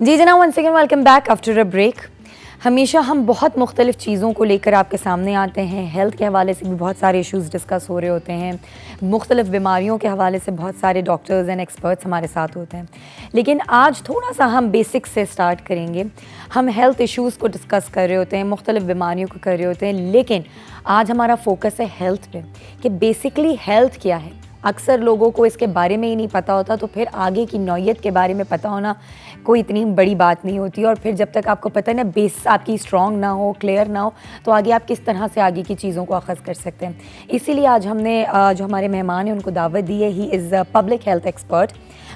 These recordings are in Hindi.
जी जनाब, once again welcome back after a break. हमेशा हम बहुत मुख्तलिफ़ चीज़ों को लेकर आपके सामने आते हैं। हेल्थ के हवाले से भी बहुत सारे इश्यूज़ डिस्कस हो रहे होते हैं, मुख्तलिफ़ बीमारियों के हवाले से बहुत सारे डॉक्टर्स एंड एक्सपर्ट्स हमारे साथ होते हैं। लेकिन आज थोड़ा सा हम बेसिक्स से स्टार्ट करेंगे। हम हेल्थ इश्यूज़ को डिस्कस कर रहे होते हैं, मुख्तलिफ़ बीमारियों को कर रहे होते हैं, लेकिन आज हमारा फोकस है हेल्थ पे कि बेसिकली हेल्थ क्या है। अक्सर लोगों को इसके बारे में ही नहीं पता होता, तो फिर आगे की नौइयत के बारे में पता होना कोई इतनी बड़ी बात नहीं होती। और फिर जब तक आपको पता है ना, बेस आपकी स्ट्रॉन्ग ना हो, क्लियर ना हो, तो आगे आप किस तरह से आगे की चीज़ों को अखज़ कर सकते हैं। इसीलिए आज हमने जो हमारे मेहमान हैं उनको दावत दी है। He is public health expert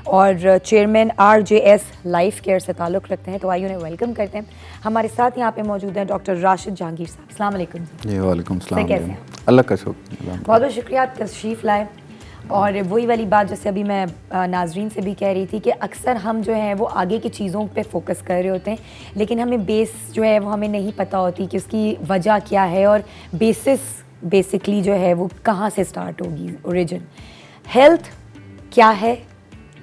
और चेयरमैन RJS लाइफ केयर से ताल्लुक़ रखते हैं। तो आइए उन्हें वेलकम करते हैं। हमारे साथ यहाँ पे मौजूद हैं डॉक्टर राशिद जहांगीर साहब। अस्सलाम वालेकुम। जी वालेकुम सलाम। कैसे हैं? अल्लाह का शुक्र। बहुत बहुत शुक्रिया आप तशरीफ़ लाए। और वही वाली बात जैसे अभी मैं नाजरीन से भी कह रही थी कि अक्सर हम जो है वो आगे की चीज़ों पे फोकस कर रहे होते हैं, लेकिन हमें बेस जो है वो हमें नहीं पता होती कि उसकी वजह क्या है और बेसिकली जो है वो कहाँ से स्टार्ट होगी, ओरिजिन। हेल्थ क्या है,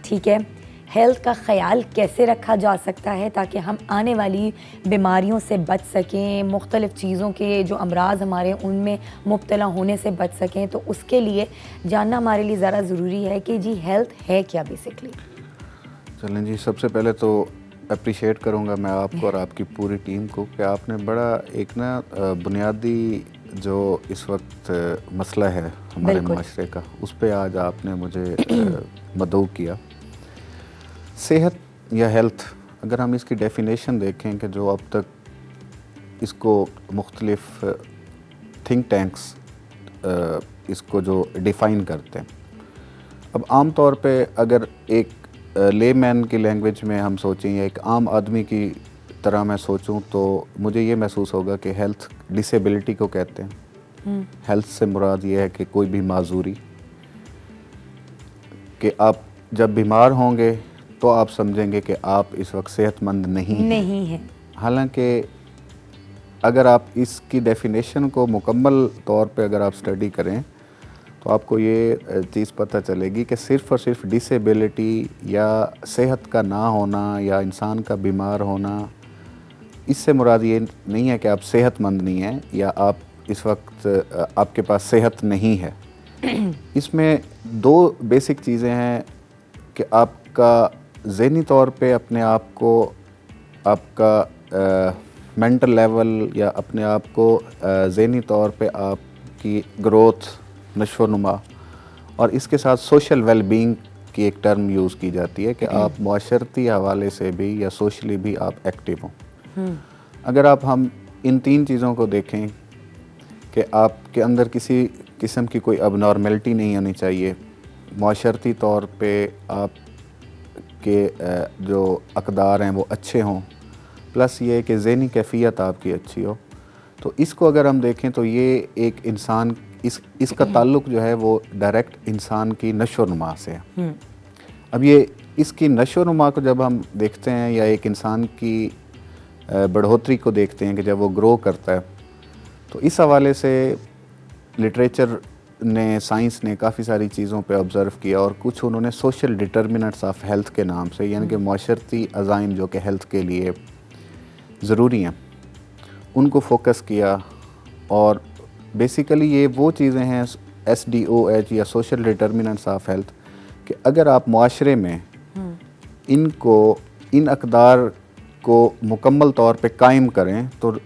ठीक है, हेल्थ का ख्याल कैसे रखा जा सकता है ताकि हम आने वाली बीमारियों से बच सकें, मुख्तलिफ़ चीज़ों के जो अमराज हमारे उनमें मुब्तला होने से बच सकें। तो उसके लिए जानना हमारे लिए ज़रा ज़रूरी है कि जी हेल्थ है क्या बेसिकली। चलें जी, सबसे पहले तो अप्रिशिएट करूँगा मैं आपको और आपकी पूरी टीम को कि आपने बड़ा एक ना बुनियादी जो इस वक्त मसला है हमारे माशरे का, उस पर आज आपने मुझे मदऊ किया। सेहत या हेल्थ, अगर हम इसकी डेफिनेशन देखें कि जो अब तक इसको मुख्तलिफ़ थिंक टैंक्स इसको जो डिफ़ाइन करते हैं, अब आम तौर पे अगर एक लेमैन की लैंग्वेज में हम सोचें या एक आम आदमी की तरह मैं सोचूं, तो मुझे ये महसूस होगा कि हेल्थ डिसेबिलिटी को कहते हैं। हेल्थ से मुराद ये है कि कोई भी माजूरी, कि आप जब बीमार होंगे तो आप समझेंगे कि आप इस वक्त सेहतमंद नहीं हैं। हालांकि अगर आप इसकी डेफिनेशन को मुकम्मल तौर पे अगर आप स्टडी करें तो आपको ये चीज़ पता चलेगी कि सिर्फ़ और सिर्फ डिसेबिलिटी या सेहत का ना होना या इंसान का बीमार होना, इससे मुराद ये नहीं है कि आप सेहतमंद नहीं हैं या आप इस वक्त आपके पास सेहत नहीं है। इसमें दो बेसिक चीज़ें हैं कि आपका ज़हनी तौर पे अपने आप को, आपका मेंटल लेवल या अपने आप को ज़हनी तौर पे आपकी ग्रोथ, नशोनुमा, और इसके साथ सोशल वेलबींग की एक टर्म यूज़ की जाती है कि आप माशरती हवाले से भी या सोशली भी आप एक्टिव हों। अगर हम इन तीन चीज़ों को देखें कि आपके अंदर किसी किस्म की कोई अबनॉर्मेलिटी नहीं होनी चाहिए, माशरती तौर पे आप के जो अक़दार हैं वो अच्छे हों, प्लस ये कि ज़हनी कैफ़ियत आपकी अच्छी हो, तो इसको अगर हम देखें तो ये एक इंसान इसका ताल्लुक़ जो है वो डायरेक्ट इंसान की नशोनुमा से है। अब ये इसकी नशोनुमा को जब हम देखते हैं या एक इंसान की बढ़ोतरी को देखते हैं कि जब वो ग्रो करता है, तो इस हवाले से लिटरेचर ने, साइंस ने काफ़ी सारी चीज़ों पे ऑब्ज़र्व किया और कुछ उन्होंने सोशल डिटर्मिनेंट्स ऑफ हेल्थ के नाम से, यानी कि माशरती अज़ाइम जो कि हेल्थ के लिए ज़रूरी हैं, उनको फोकस किया। और बेसिकली ये वो चीज़ें हैं SDOH या सोशल डिटर्मिनेंट्स ऑफ हेल्थ, कि अगर आप माशरे में इन अक़दार को मुकम्मल तौर पे कायम करें तो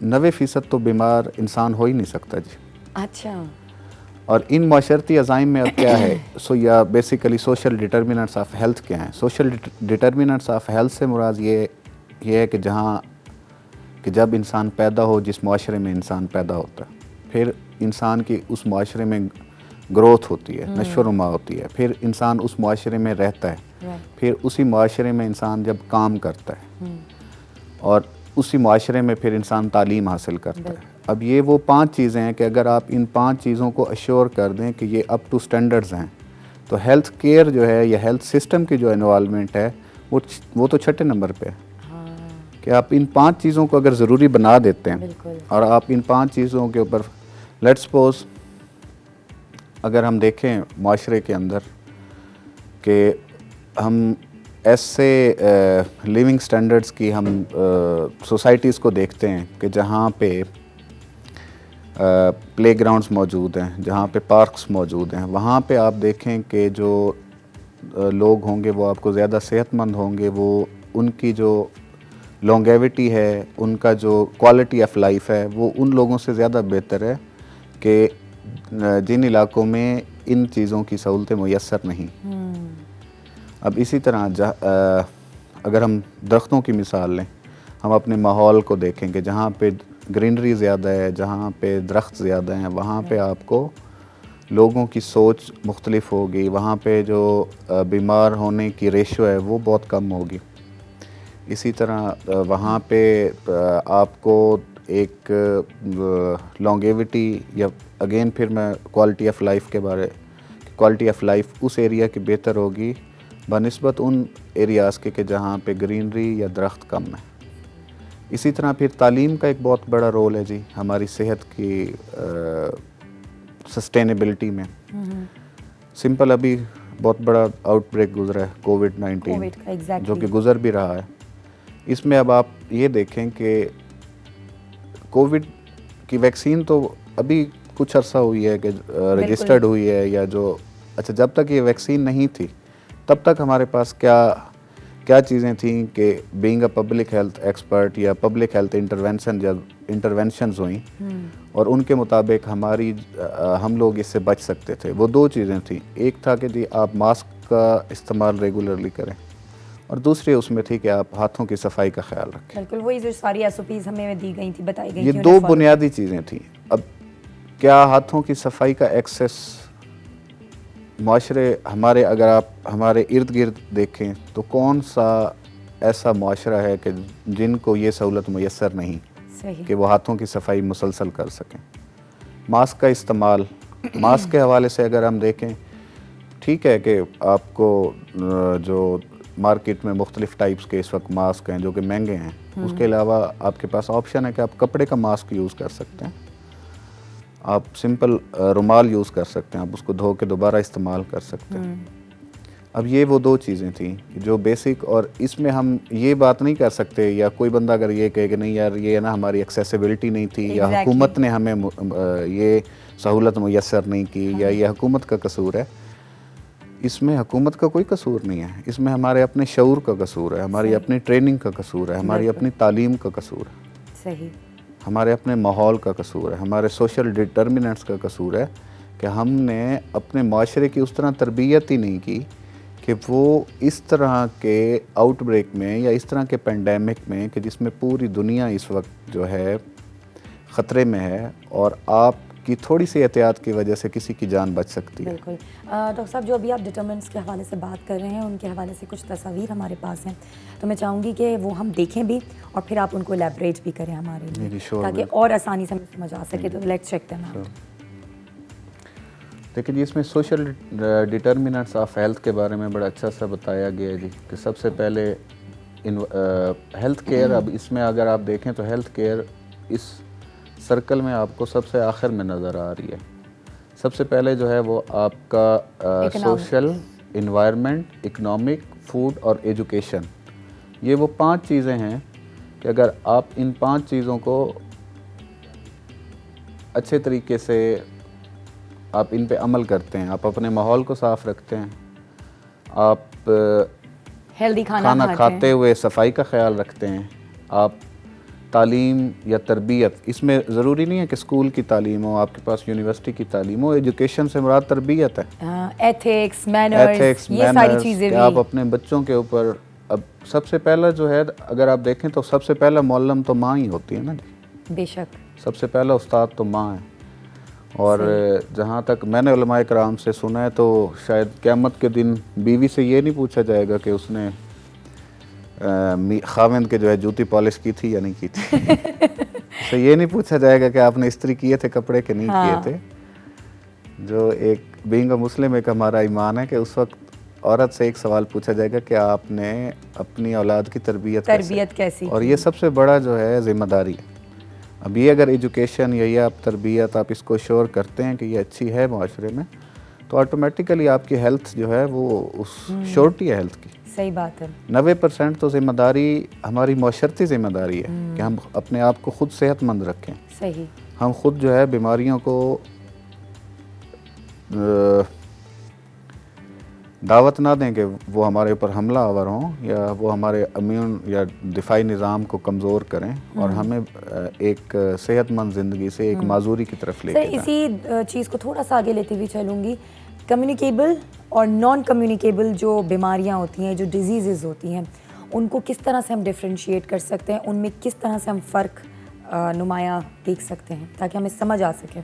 90% तो बीमार इंसान हो ही नहीं सकता जी। अच्छा। और इन माशरती अज़ाइम में अब क्या है, या basically social determinants of health क्या हैं। सोशल डिटर्मिनेंट्स ऑफ हेल्थ से मुराद ये है कि कि जब इंसान पैदा हो, जिस माशरे में इंसान पैदा होता है, फिर इंसान की उस माशरे में ग्रोथ होती है, नशोनुमा होती है, फिर इंसान उस माशरे में रहता है, फिर उसी माशरे में इंसान जब काम करता है और उसी माशरे में फिर इंसान तालीम हासिल करता है। अब ये वो 5 चीज़ें हैं कि अगर आप इन 5 चीज़ों को अश्योर कर दें कि ये अप टू स्टैंडर्ड्स हैं, तो हेल्थ केयर जो है या हेल्थ सिस्टम की जो इन्वॉल्वमेंट है वो तो छठे नंबर पे है। कि आप इन 5 चीज़ों को अगर ज़रूरी बना देते हैं और आप इन 5 चीज़ों के ऊपर, लेट्स सपोज अगर हम देखें माशरे के अंदर कि हम ऐसे लिविंग स्टैंडर्ड्स की हम सोसाइटीज़ को देखते हैं कि जहाँ पे प्लेग्राउंड्स मौजूद हैं, जहाँ पे पार्क्स मौजूद हैं, वहाँ पे आप देखें कि जो लोग होंगे वो आपको ज़्यादा सेहतमंद होंगे, वो उनकी जो लॉन्गेविटी है, उनका जो क्वालिटी ऑफ लाइफ है, वो उन लोगों से ज़्यादा बेहतर है कि जिन इलाकों में इन चीज़ों की सहूलतें मुयस्सर नहीं। अब इसी तरह अगर हम दरख्तों की मिसाल लें, हम अपने माहौल को देखें कि जहाँ पे ग्रीनरी ज़्यादा है, जहाँ पे दरख्त ज़्यादा हैं, वहाँ पे आपको लोगों की सोच मुख्तलिफ होगी, वहाँ पे जो बीमार होने की रेशो है वो बहुत कम होगी। इसी तरह वहाँ पे आपको एक लॉन्गेविटी या अगेन फिर मैं क्वालिटी ऑफ लाइफ के बारे क्वालिटी ऑफ लाइफ उस एरिया की बेहतर होगी बनिस्बत उन एरियाज़ के जहाँ पे ग्रीनरी या दरख्त कम है। इसी तरह फिर तालीम का एक बहुत बड़ा रोल है जी हमारी सेहत की सस्टेनेबिलिटी में। सिंपल अभी बहुत बड़ा आउटब्रेक गुजरा है कोविड-19 जो कि गुजर भी रहा है। इसमें अब आप ये देखें कि कोविड की वैक्सीन तो अभी कुछ अरसा हुई है कि रजिस्टर्ड हुई है या जो अच्छा, जब तक ये वैक्सीन नहीं थी तब तक हमारे पास क्या चीज़ें थीं कि being a public health expert या पब्लिक हेल्थ इंटरवेंशंस हुई और उनके मुताबिक हम लोग इससे बच सकते थे। वो दो चीज़ें थीं, एक था कि जी आप मास्क का इस्तेमाल रेगुलरली करें और दूसरी उसमें थी कि आप हाथों की सफाई का ख्याल रखें। बिल्कुल वही जो सारी एसओपीज़ हमें दी गई थी, बताई गई थी, ये दो बुनियादी चीज़ें थीं। अब क्या हाथों की सफाई का एक्सेस माशरे अगर आप हमारे इर्द गिर्द देखें तो कौन सा ऐसा माशरा है कि जिनको ये सहूलत मुयस्सर नहीं कि वो हाथों की सफाई मुसलसल कर सकें। मास्क का इस्तेमाल, मास्क के हवाले से अगर हम देखें, ठीक है कि आपको जो मार्केट में मुख्तलिफ़ टाइप्स के इस वक्त मास्क हैं जो कि महंगे हैं, उसके अलावा आपके पास ऑप्शन है कि आप कपड़े का मास्क यूज़ कर सकते हैं, आप सिंपल रुमाल यूज़ कर सकते हैं, आप उसको धो के दोबारा इस्तेमाल कर सकते हैं। अब ये वो दो चीज़ें थी जो बेसिक, और इसमें हम ये बात नहीं कर सकते या कोई बंदा अगर ये कहे कि नहीं यार ये ना हमारी एक्सेसिबिलिटी नहीं थी या हुकूमत ने हमें ये सहूलत मुयस्सर नहीं की या ये हुकूमत का कसूर है। इसमें हुकूमत का कोई कसूर नहीं है, इसमें हमारे अपने शऊर का कसूर है, हमारी अपनी ट्रेनिंग का कसूर है, हमारी अपनी तालीम का कसूर है, सही, हमारे अपने माहौल का कसूर है, हमारे सोशल डिटर्मिनेंट्स का कसूर है कि हमने अपने माशरे की उस तरह तरबियत ही नहीं की कि वो इस तरह के आउटब्रेक में या इस तरह के पेंडेमिक में कि जिसमें पूरी दुनिया इस वक्त जो है ख़तरे में है और आपकी थोड़ी सी एहतियात की वजह से किसी की जान बच सकती है। बिल्कुल। डॉक्टर साहब, जो अभी आप डिटर्मिनेंट्स के हवाले से बात कर रहे हैं उनके हवाले से कुछ तस्वीर हमारे पास हैं, तो मैं चाहूँगी कि वो हम देखें भी और फिर आप उनको एलैबोरेट भी करें हमारे लिए ताकि और आसानी से हमें समझ आ सके। तो लेट्स चेक देम आउट। देखिए जी, इसमें सोशल डिटर्मिनेंट्स ऑफ हेल्थ के बारे में बड़ा अच्छा सा बताया गया है जी कि सबसे पहले हेल्थ केयर। अब इसमें अगर आप देखें तो हेल्थ केयर इस सर्कल में आपको सबसे आखिर में नज़र आ रही है। सबसे पहले जो है वो आपका सोशल, इन्वायरमेंट, इकोनॉमिक, फूड और एजुकेशन, ये वो 5 चीज़ें हैं कि अगर आप इन 5 चीज़ों को अच्छे तरीके से आप इन पे अमल करते हैं, आप अपने माहौल को साफ़ रखते हैं, आप हेल्दी खाना खाते हुए सफाई का ख्याल रखते हैं, आप तालीम या तरबियत, इसमें ज़रूरी नहीं है कि स्कूल की तालीम हो, आपके पास यूनिवर्सिटी की तालीम हो, एजुकेशन से मुराद तरबियत है, एथिक्स, मैनर्स, ये सारी चीज़ें भी आप अपने बच्चों के ऊपर। अब सबसे पहला जो है अगर आप देखें तो सबसे पहला मौलम तो माँ ही होती है ना जी, बेशक सबसे पहला उस्ताद तो माँ है। और जहाँ तक मैंने उलमाए कराम से सुना है तो शायद क़यामत के दिन बीवी से ये नहीं पूछा जाएगा कि उसने खाविंद के जो है जूती पॉलिश की थी या नहीं की थी तो ये नहीं पूछा जाएगा कि आपने इस्त्री किए थे कपड़े के नहीं किए थे। जो एक बीइंग अ मुस्लिम एक हमारा ईमान है कि उस वक्त औरत से एक सवाल पूछा जाएगा कि आपने अपनी औलाद की तरबियत कैसी, और ये सबसे बड़ा जो है ज़िम्मेदारी है। अब ये अगर एजुकेशन या ये आप तरबियत आप इसको श्योर करते हैं कि ये अच्छी है माशरे में, तो ऑटोमेटिकली आपकी हेल्थ जो है वो उस श्योरिटी है हेल्थ की। सही बात है। 90% तो जिम्मेदारी हमारी माशरती जिम्मेदारी है कि हम अपने आप को खुद सेहतमंद रखें। सही। हम खुद जो है बीमारियों को दावत ना दें कि वो हमारे ऊपर हमला आवर हों या वो हमारे इम्यून या दिफाई निज़ाम को कमज़ोर करें और हमें एक सेहतमंद ज़िंदगी से एक माजूरी की तरफ लेके सर इसी चीज़ को थोड़ा सा आगे लेते हुए चलूँगी, कम्युनिकेबल और नॉन कम्युनिकेबल जो बीमारियाँ होती हैं, जो डिजीज़ होती हैं, उनको किस तरह से हम डिफ्रेंशिएट कर सकते हैं, उनमें किस तरह से हम फ़र्क नुमाया देख सकते हैं ताकि हमें समझ आ सके।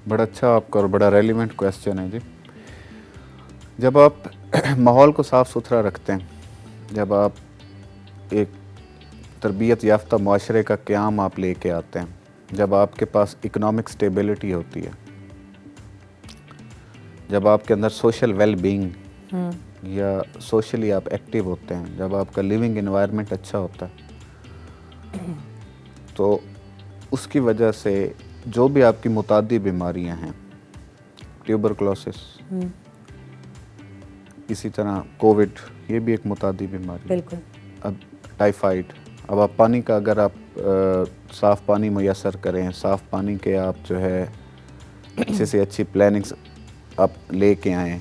बड़ा अच्छा आपका और बड़ा रेलिवेंट क्वेश्चन है जी। जब आप माहौल को साफ़ सुथरा रखते हैं, जब आप एक तरबियत याफ्ता माशरे का क़याम आप लेके आते हैं, जब आपके पास इकोनॉमिक स्टेबिलिटी होती है, जब आपके अंदर सोशल वेल बीइंग या सोशली आप एक्टिव होते हैं, जब आपका लिविंग एनवायरनमेंट अच्छा होता है, तो उसकी वजह से जो भी आपकी मुतादी बीमारियां हैं, ट्यूबरकुलोसिस, इसी तरह कोविड, ये भी एक मुतादी बीमारी। बिल्कुल। अब टाइफाइड, अब आप पानी का अगर आप साफ़ पानी मुयस्सर करें, साफ़ पानी के आप जो है अच्छे से अच्छी प्लानिंग्स आप लेके आएँ,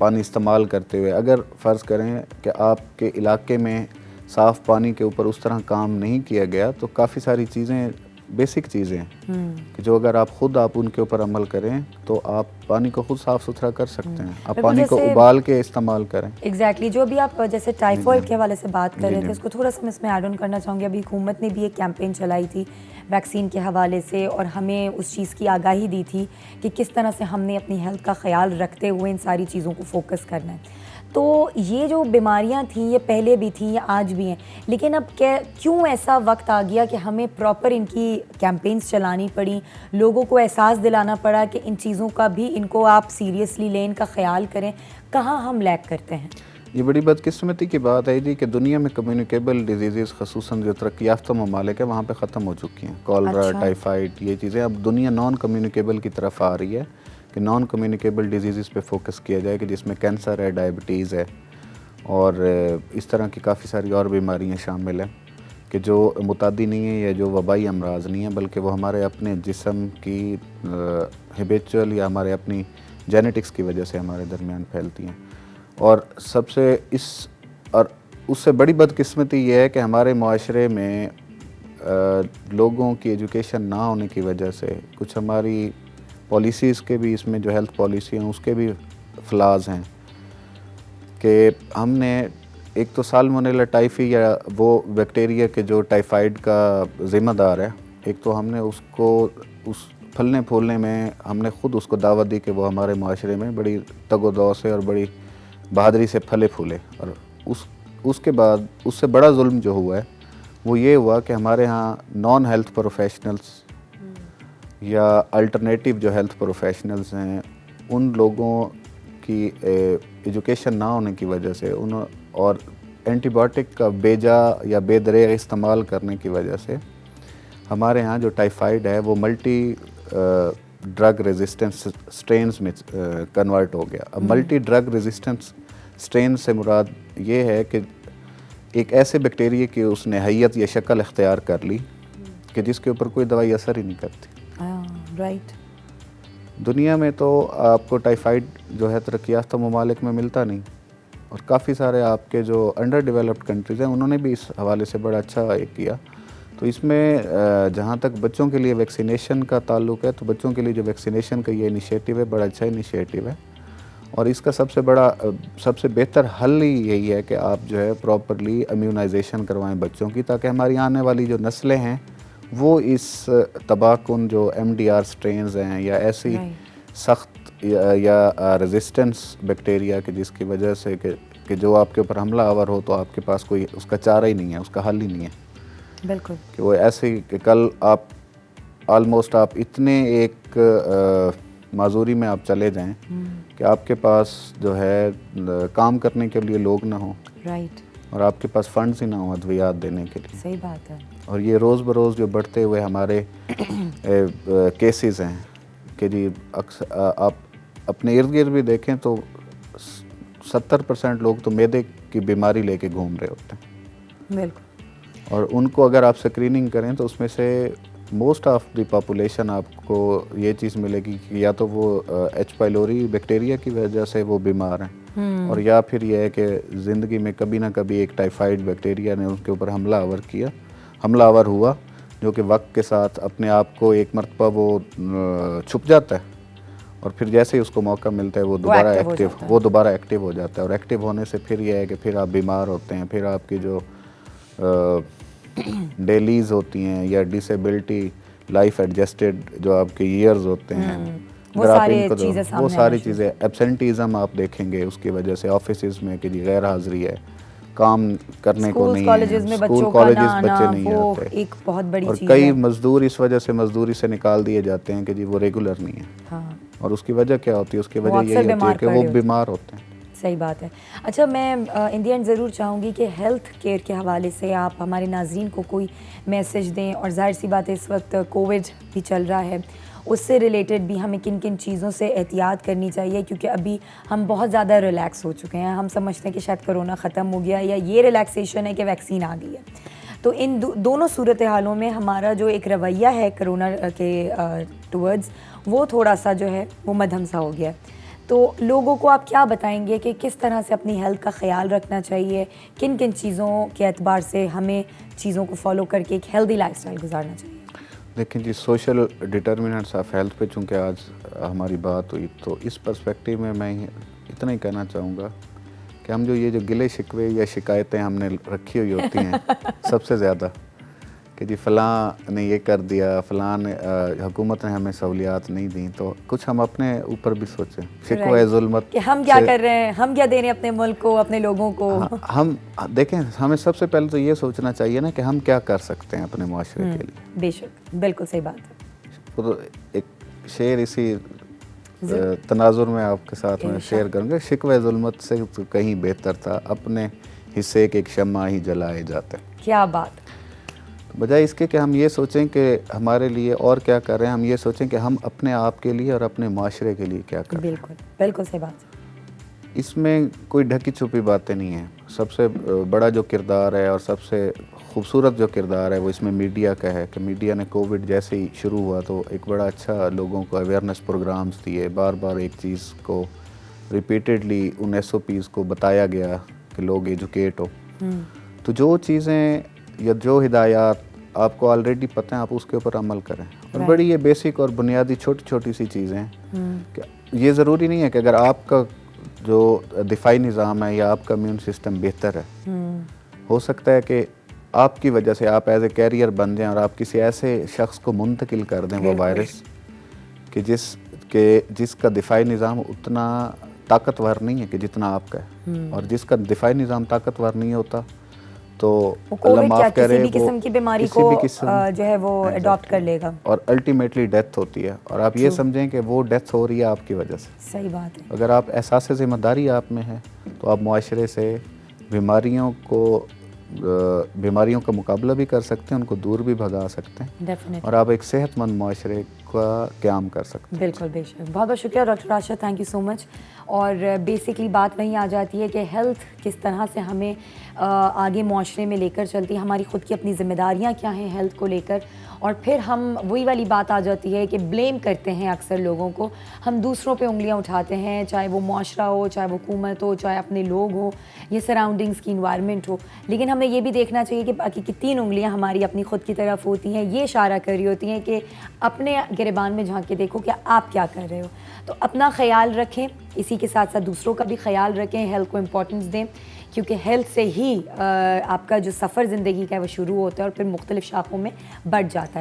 पानी इस्तेमाल करते हुए, अगर फ़र्ज़ करें कि आपके इलाके में साफ़ पानी के ऊपर उस तरह काम नहीं किया गया, तो काफ़ी सारी चीज़ें, बेसिक चीज़ें हैं कि जो अगर आप उनके ऊपर अमल करें तो आप पानी को खुद साफ़ सुथरा कर सकते हैं। आप पानी को उबाल के इस्तेमाल करें। एग्जैक्टली जो भी आप जैसे टाइफाइड के हवाले से बात कर रहे थे, उसको थोड़ा सा मैं इसमें ऐड ऑन करना चाहूँगी। अभी हुकूमत ने भी एक कैंपेन चलाई थी वैक्सीन के हवाले से और हमें उस चीज़ की आगाही दी थी कि किस तरह से हमने अपनी हेल्थ का ख्याल रखते हुए इन सारी चीज़ों को फोकस करना है। तो ये जो बीमारियां थीं, ये पहले भी थीं, ये आज भी हैं, लेकिन अब क्यों ऐसा वक्त आ गया कि हमें प्रॉपर इनकी कैंपेन्स चलानी पड़ी, लोगों को एहसास दिलाना पड़ा कि इन चीज़ों का भी इनको आप सीरियसली लें, इनका ख्याल करें। कहाँ हम लैक करते हैं? ये बड़ी बदकिस्मती की बात है जी कि दुनिया में कम्युनिकेबल डिजीज़ ख़ुसूसन जो तरक्की याफ्ता ममालिक है वहाँ पे ख़त्म हो चुकी हैं। कॉलरा, अच्छा। टाइफाइड, ये चीज़ें अब दुनिया नॉन कम्युनिकेबल की तरफ आ रही है कि नॉन कम्युनिकेबल डिजीज़ पे फोकस किया जाए, कि जिसमें कैंसर है, डायबिटीज़ है और इस तरह की काफ़ी सारी और बीमारियाँ शामिल हैं कि जो मुतादी नहीं है या जो वबाई अमराज नहीं है, बल्कि वो हमारे अपने जिस्म की हैबिचुअल या हमारे अपनी जेनेटिक्स की वजह से हमारे दरमियान फैलती हैं। और उससे बड़ी बदकिस्मती ये है कि हमारे माशरे में लोगों की एजुकेशन ना होने की वजह से कुछ हमारी पॉलिसीज़ के भी, इसमें जो हेल्थ पॉलिसी हैं उसके भी फ्लाज हैं कि हमने एक तो साल्मोनेला टाइफी या वो बैक्टीरिया के जो टाइफाइड का ज़िम्मेदार है, एक तो हमने उसको उस फलने फूलने में हमने ख़ुद उसको दावत दी कि वो हमारे माशरे में बड़ी तगोदौ से और बड़ी बहादुरी से फले फूले, और उसके बाद उससे बड़ा जुल्म जो हुआ है वो ये हुआ कि हमारे यहाँ नॉन हेल्थ प्रोफेशनल्स या अल्टरनेटिव जो हेल्थ प्रोफेशनल्स हैं, उन लोगों की एजुकेशन ना होने की वजह से और एंटीबायोटिक का बेजा या बेदरेग इस्तेमाल करने की वजह से हमारे यहाँ जो टाइफाइड है वो मल्टी ड्रग रेजिस्टेंस स्ट्रेन्स में कन्वर्ट हो गया। अब मल्टी ड्रग रेजिस्टेंस स्ट्रेन से मुराद ये है कि एक ऐसे बैक्टीरिया की उसने हैयत या शक्ल इख्तियार कर ली कि जिसके ऊपर कोई दवाई असर ही नहीं करती। राइट। दुनिया में तो आपको टाइफाइड जो है तरक्की याफ्ता ममालिक में मिलता नहीं, और काफ़ी सारे आपके जो अंडर डेवलप्ड कंट्रीज़ हैं उन्होंने भी इस हवाले से बड़ा अच्छा एक किया। तो इसमें जहाँ तक बच्चों के लिए वैक्सीनेशन का ताल्लुक़ है, तो बच्चों के लिए जो वैक्सीनेशन का ये इनिशिएटिव है बड़ा अच्छा इनिशिएटिव है, और इसका सबसे बेहतर हल ही यही है कि आप जो है प्रॉपरली इम्यूनाइजेशन करवाएं बच्चों की, ताकि हमारी आने वाली जो नस्लें हैं वो इस तबाहकुन जो MDR स्ट्रेन्स हैं या ऐसी सख्त या रेजिस्टेंस बैक्टीरिया के जिसकी वजह से कि जो आपके ऊपर हमला आवर हो तो आपके पास कोई उसका चारा ही नहीं है, उसका हल ही नहीं है। बिल्कुल। कि वो ऐसे कि कल आप ऑलमोस्ट आप इतने एक माजूरी में आप चले जाएं कि आपके पास जो है काम करने के लिए लोग ना हो, राइट, और आपके पास फंड्स ही ना हो अद्वियात देने के लिए। सही बात है। और ये रोज़ बरोज़ जो बढ़ते हुए हमारे केसेस हैं कि जी अक्सर आप अपने इर्द गिर्द भी देखें तो 70% लोग तो मैदे की बीमारी लेके घूम रहे होते हैं। बिल्कुल। और उनको अगर आप स्क्रीनिंग करें तो उसमें से मोस्ट ऑफ द पॉपुलेशन आपको ये चीज़ मिलेगी कि या तो वो एच पाइलोरी बैक्टीरिया की वजह से वो बीमार हैं, और या फिर ये है कि ज़िंदगी में कभी ना कभी एक टाइफाइड बैक्टीरिया ने उनके ऊपर हमलावर हुआ, जो कि वक्त के साथ अपने आप को एक मरतबा वो छुप जाता है, और फिर जैसे ही उसको मौका मिलता है वो दोबारा एक्टिव हो जाता है। और एक्टिव होने से फिर यह है कि फिर आप बीमार होते हैं, फिर आपकी जो डेलीज होती हैं या डिसेबिलिटी लाइफ एडजस्टेड जो आपके ईयर्स होते हैं, वो सारी चीज़ें एब्सेंटीज़म आप देखेंगे उसकी वजह से ऑफिस में कि जी गैर हाजिरी है, काम करने को नहीं है, स्कूल कॉलेजेस बच्चे नहीं आते, एक बहुत बड़ी और चीज़ कई है। मजदूर इस वजह से मजदूरी से निकाल दिए जाते हैं कि जी वो रेगुलर नहीं है। हाँ। और उसकी वजह क्या होती है? उसकी वजह यही होती है कि वो बीमार होते हैं। सही बात है। अच्छा, मैं इन दी एंड ज़रूर चाहूँगी कि हेल्थ केयर के हवाले से आप हमारे नाज़रीन को कोई मैसेज दें, और जाहिर सी बात है इस वक्त कोविड भी चल रहा है, उससे रिलेटेड भी हमें किन किन चीज़ों से एहतियात करनी चाहिए, क्योंकि अभी हम बहुत ज़्यादा रिलैक्स हो चुके हैं। हम समझते हैं कि शायद कोरोना ख़त्म हो गया, या ये रिलैक्सेशन है कि वैक्सीन आ गई है। तो इन दोनों सूरत हालों में हमारा जो एक रवैया है कोरोना के टुवर्ड्स, वो थोड़ा सा जो है वो मध्यम सा हो गया है। तो लोगों को आप क्या बताएंगे कि किस तरह से अपनी हेल्थ का ख्याल रखना चाहिए, किन किन चीज़ों के एतबार से हमें चीज़ों को फॉलो करके एक हेल्दी लाइफस्टाइल गुजारना चाहिए? देखिए जी, सोशल डिटर्मिनेंट्स ऑफ हेल्थ पे चूँकि आज हमारी बात हुई, तो इस पर्सपेक्टिव में मैं इतना ही कहना चाहूँगा कि हम जो गिले शिकवे या शिकायतें हमने रखी हुई होती हैं सबसे ज़्यादा, कि जी फ़लाँ ने ये कर दिया, फ़लाँ ने हुकूमत ने हमें सहूलियात नहीं दी, तो कुछ हम अपने ऊपर भी सोचें। शिकवा ज़ुल्मत कि हम क्या कर रहे हैं, हम क्या दे रहे हैं अपने मुल्क को, अपने लोगों को। हम देखें, हमें सबसे पहले तो ये सोचना चाहिए ना कि हम क्या कर सकते हैं अपने माशरे के लिए। बेशक, बिल्कुल सही बात है। तो एक शेर इसी तनाजुर में आपके साथ में शेयर करूँगा। शिकवा ज़ुल्मत से तो कहीं बेहतर था अपने हिस्से के एक शम्मा ही जलाए जाते। क्या बात। बजाय इसके कि हम ये सोचें कि हमारे लिए और क्या कर रहे हैं, हम ये सोचें कि हम अपने आप के लिए और अपने माशरे के लिए क्या कर रहे हैं। बिल्कुल बिल्कुल सही बात। इसमें कोई ढकी छुपी बातें नहीं हैं। सबसे बड़ा जो किरदार है और सबसे खूबसूरत जो किरदार है वो इसमें मीडिया का है, कि मीडिया ने कोविड जैसे ही शुरू हुआ तो एक बड़ा अच्छा लोगों को अवेयरनेस प्रोग्राम्स दिए, बार बार एक चीज़ को रिपीटेडली उन SOPs को बताया गया कि लोग एजुकेट हो। तो जो चीज़ें या जो हिदायत आपको ऑलरेडी पता है, आप उसके ऊपर अमल करें। और बड़ी ये बेसिक और बुनियादी छोटी छोटी सी चीज़ें हैं। ये ज़रूरी नहीं है कि अगर आपका जो दिफाई निज़ाम है या आपका इम्यून सिस्टम बेहतर है, हो सकता है कि आपकी वजह से आप एज ए कैरियर बन जाएं और आप किसी ऐसे शख्स को मुंतकिल कर दें वो वायरस, कि जिसका दिफाई निज़ाम उतना ताकतवर नहीं है कि जितना आपका है। और जिसका दिफाई निज़ाम ताकतवर नहीं होता तो अल्लाह माफ़ करे, किसी भी किस्म की बीमारी को जो है वो अडॉप्ट कर लेगा और अल्टीमेटली डेथ होती है। और आप ये समझें कि वो डेथ हो रही है आपकी वजह से। सही बात है। अगर आप एहसास ज़िम्मेदारी आप में है तो आप मुआशरे से बीमारियों का मुकाबला भी कर सकते हैं, उनको दूर भी भगा सकते हैं, और आप एक सेहतमंद मुआशरे का क़याम कर सकते हैं। बिल्कुल, बेशक। बहुत बहुत शुक्रिया doctor Rashid, thank you so much. और बेसिकली बात वहीं आ जाती है कि हेल्थ किस तरह से हमें आगे मुआशरे में लेकर चलती है, हमारी ख़ुद की अपनी ज़िम्मेदारियाँ क्या हैं हेल्थ को लेकर। और फिर हम वही वाली बात आ जाती है कि ब्लेम करते हैं अक्सर लोगों को, हम दूसरों पे उंगलियां उठाते हैं, चाहे वो मुआशरा हो, चाहे वो हुकूमत हो, चाहे अपने लोग हो, ये सराउंडिंग्स की इन्वायरमेंट हो। लेकिन हमें ये भी देखना चाहिए कि बाकी की 3 उंगलियां हमारी अपनी खुद की तरफ होती हैं, ये इशारा कर रही होती हैं कि अपने गिरबान में झांक के देखो कि आप क्या कर रहे हो। तो अपना ख्याल रखें, इसी के साथ साथ दूसरों का भी ख्याल रखें, हेल्थ को इम्पोर्टेंस दें, क्योंकि हेल्थ से ही आपका जो सफ़र ज़िंदगी का है वो शुरू होता है और फिर मुख्तलिफ़ शाखों में बढ़ जाता है।